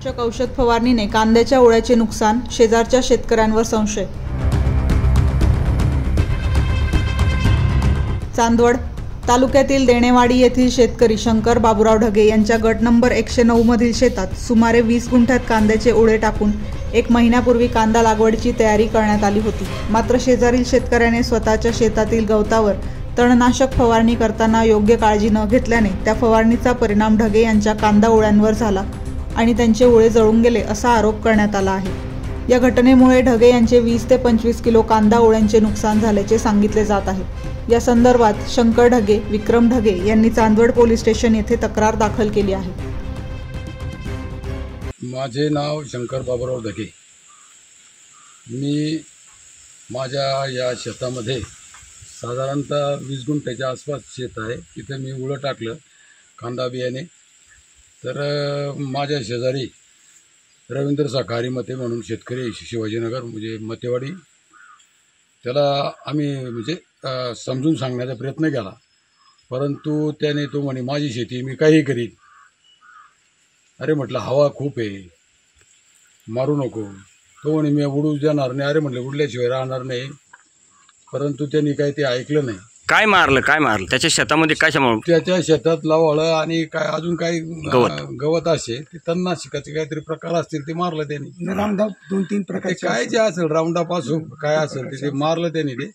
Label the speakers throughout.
Speaker 1: चक औषध फवारणीने कांद्याच्या ओळ्याचे नुकसान, शेजारच्या शेतकऱ्यांवर संशय। चांदवड तालुक्यातील देणेवाडी येथील शेतकरी शंकर बाबूराव ढगे यांच्या गट नंबर 109 मधील शेतात सुमारे 20 गुंठ्यात कांद्याचे ओळे टाकून 1 महिन्यापूर्वी कांदा लागवडीची तयारी करण्यात आली होती। मात्र शेजारील शेतकऱ्याने स्वतःच्या शेतातील गवतावर तणनाशक फवारणी करताना योग्य काळजी न घेतल्याने त्या फवारणीचा परिणाम ढगे यांच्या कांदा ओळ्यांवर झाला आणि त्यांचे ओळे जळून गेले असा आरोप करण्यात आला आहे। या घटनेमुळे ढगे यांचे 20 ते 25 किलो कांदा ओळ्यांचे नुकसान झाल्याचे सांगितले जात आहे। या संदर्भात शंकर ढगे, विक्रम ढगे यांनी चांदवड पोलीस स्टेशन येथे तक्रार दाखल केली आहे।
Speaker 2: माझे नाव शंकर बाबूराव ढगे। मी माझ्या या शेतामध्ये साधारणतः 20 गुंठ्याच्या आसपास शेत आहे। तिथे मी उळं टाकलं कांदा बियाणे। तर माझ्या शेजारी रवींद्र साखारी मते म्हणून शेतकरी शिवाजीनगर म्हणजे मतेवाडी, त्याला आम्ही म्हणजे समजून सांगण्याचा प्रयत्न केला, परंतु त्याने तो म्हणे माझी शेती मी काही करीन। अरे म्हटलं हवा खूप आहे, मारू नको। तो म्हणे मी उडू देणार नाही। अरे म्हटलं उडल्याशिवाय राहणार नाही, परंतु त्यांनी काही ते ऐकलं नाही।
Speaker 3: काय मारलं त्याच्या शेतामध्ये काय मारलं? त्याच्या
Speaker 2: शेतात लावळं आणि काय अजून काही गवत असे ते तणनाशकाचे काहीतरी प्रकार असतील ते मारलं त्यांनी।
Speaker 4: राऊंडअप 2-3 प्रकार
Speaker 2: काय जे असेल राऊंडअप असो काय असेल ते मारलं त्यांनी ते।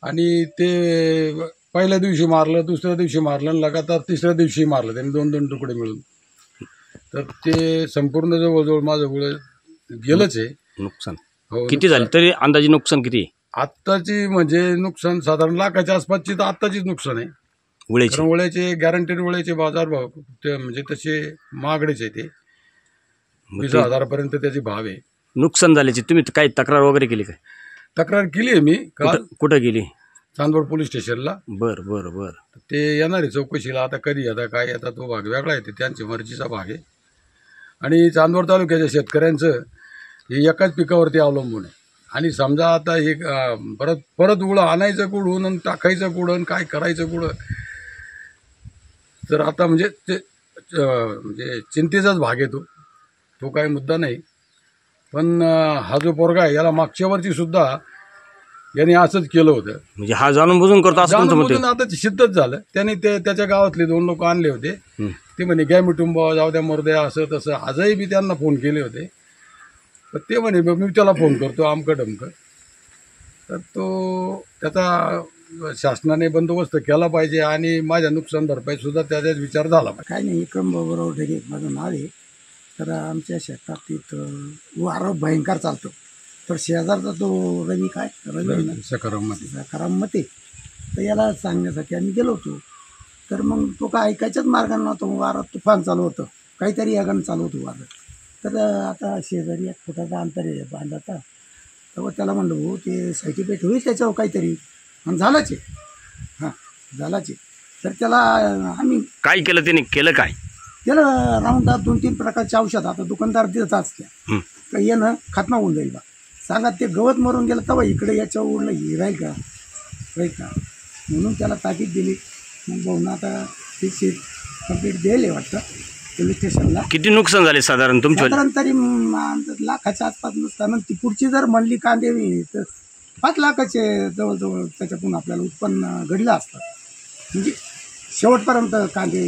Speaker 2: आणि ते पहिल्या दिवशी मारलं, दुसऱ्या दिवशी मारलं आणि लगातार तिसऱ्या दिवशी मारलं त्यांनी 2-2 तुकडे मिळून। तर ते संपूर्ण जवळजवळ माझं ओळं गेलंच आहे।
Speaker 3: नुकसान किती झालं तरी अंदाजे नुकसान किती?
Speaker 2: आत्ताची म्हणजे नुकसान साधारण लाखाच्या आसपासची तर आत्ताचीच नुकसान आहे। ओळ्याचे गॅरंटेड ओळ्याचे बाजारभाव ते म्हणजे तसे महागडेच आहे। ते 20,000 पर्यंत त्याचे भाव आहे।
Speaker 3: नुकसान झाल्याची तुम्ही काही तक्रार वगैरे केली काय?
Speaker 2: तक्रार केली आहे मी काल।
Speaker 3: कुठं गेली?
Speaker 2: चांदवड पोलीस स्टेशनला।
Speaker 3: बर
Speaker 2: ते येणार आहे चौकशीला। आता कधी आता काय आता तो भाग वेगळा आहे, त्यांची मर्जीचा भाग आहे। आणि चांदवड तालुक्याच्या शेतकऱ्यांचं हे एकाच पिकावरती अवलंबून आहे। आणि समजा आता हे परत उळं आणायचं कुठून आणि टाकायचं कुठं, काय करायचं कुठं, तर आता म्हणजे ते म्हणजे चिंतेचाच भाग आहे तो काही मुद्दा नाही। पण हा जो पोरगा आहे याला मागच्या वर्षी सुद्धा यांनी असंच केलं होतं।
Speaker 3: म्हणजे हा जाणून बुजून करतो असं
Speaker 2: आता सिद्धच झालं। त्यांनी त्याच्या गावातले 2 लोक आणले होते। ते म्हणे घ्या मिटून बाबा, जाऊ द्या मरद्या, असं तसं। आजही मी त्यांना फोन केले होते, तर ते म्हणे मी त्याला फोन करतो अमकं डमकं। तर तो त्याचा शासनाने बंदोबस्त केला पाहिजे आणि माझ्या नुकसान भरपाई सुद्धा त्याचाच विचार झाला पाहिजे।
Speaker 4: काय नाही, विक्रम बाबूराव ढगे माझं नाव आहे। तर आमच्या शेतात तिथं वारं भयंकर चालतो। तर शेजारचा तो रवी सकाराम मते, तर याला सांगण्यासाठी आम्ही गेलो होतो। तर मग तो काय ऐकायच्याच मार्गाने नव्हतो। वारात तुफान चालू होतं, काहीतरी यागानं चालू होतं वारं। तर आता शेजारी 1 फुटाचा अंतर आहे बांधाचा। तेव्हा त्याला म्हणलं हो ते सर्टिफिकेट होईल त्याच्यावर काहीतरी, आणि झालंच आहे। हां झालाच आहे। तर त्याला आम्ही
Speaker 3: काय केलं? त्याने केलं काय?
Speaker 4: त्याला राऊंडअप 2-3 प्रकारचे औषध आता दुकानदार देतात त्या, तर येणं खात्मा होऊन जाईल बा। सांगा ते गवत मरून गेलं तेव्हा इकडे याच्यावर उडलं हे राहील का? म्हणून त्याला ताकीद दिली। मग भाऊन आता ती शीट कंप्लीट द्यायला वाटतं पोलीस स्टेशनला।
Speaker 3: किती नुकसान झाले साधारण तुमच्या?
Speaker 4: साधारण तरी लाखाच्या आसपास नुकसान। ती पुढची जर म्हणली कांदे तर 5 लाखाचे जवळजवळ त्याच्यातून आपल्याला उत्पन्न घडलं असतं। म्हणजे शेवटपर्यंत कांदे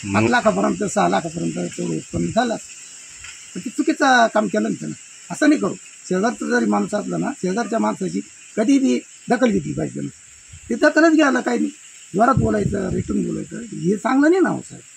Speaker 4: 5 लाखापर्यंत 6 लाखापर्यंत तेवढं उत्पन्न झालं असतं। ते चुकीचं काम केलं ना त्यानं। असं नाही करू। शेजारचं जरी माणूस असलं ना, शेजारच्या माणसाची कधी बी दखल घेतली पाहिजे ना। ते दखलच घ्यायला काही नाही, जोरात बोलायचं, रेटून बोलायचं, हे चांगलं नाही ना हो साहेब।